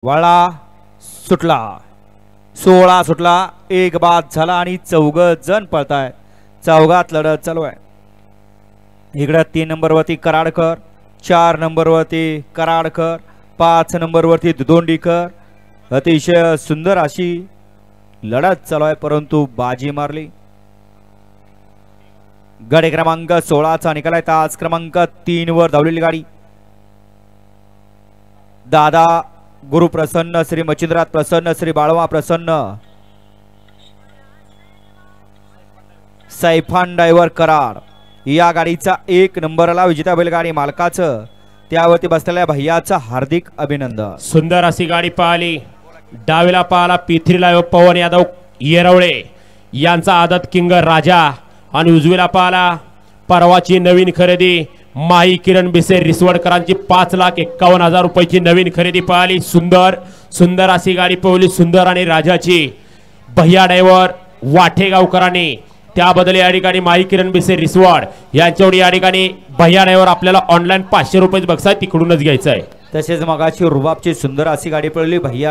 वाळा सुटला 16 सुटला, एक बाद झाला आणि 4 जण पळताय. चौघात लढत चालू आहे. इकडे 3 नंबरवरती कराडकर, 4 नंबरवरती कराडकर, 5 नंबरवरती दुदोंडीकर. अतिशय सुंदर अशी लढत चालू आहे, परंतु बाजी मारली. गाडी क्रमांक 16चा निकाल आहे. तास क्रमांक 3 वर धावलेली गाडी दादा गुरु प्रसन्न, श्री मच्छिंद्रनाथ प्रसन्न, श्री बाळवा प्रसन्न, सैफान ड्रायव्हर कराड या गाडीचा 1 नंबरला विजेता बैलगाडी मालकाचं, त्यावरती बसलेल्या भैयाचं हार्दिक अभिनंदन. सुंदर अशी गाडी पाहिली. डावीला पाहिला P3 पवन यादव येरवळे यांचा आदत किंग राजा आणि उजवीला पाहिला परवाची नवीन खरेदी माही किरण बिसे रिसवडकरांची 5,51,000 रुपयाची नवीन खरेदी पाहिली. सुंदर सुंदर अशी गाडी पळवली. सुंदर आणि राजाची भैया ड्रायव्हर वाठेगावकरांनी, त्याबद्दल या ठिकाणी माही किरण बिसे रिसवड यांच्यावर या ठिकाणी भैया ड्रायव्हर आपल्याला ऑनलाईन 500 रुपये बक्षीस तिकडूनच घ्यायचं आहे. तसेच मगाची रुबाबची सुंदर अशी गाडी पळवली भैया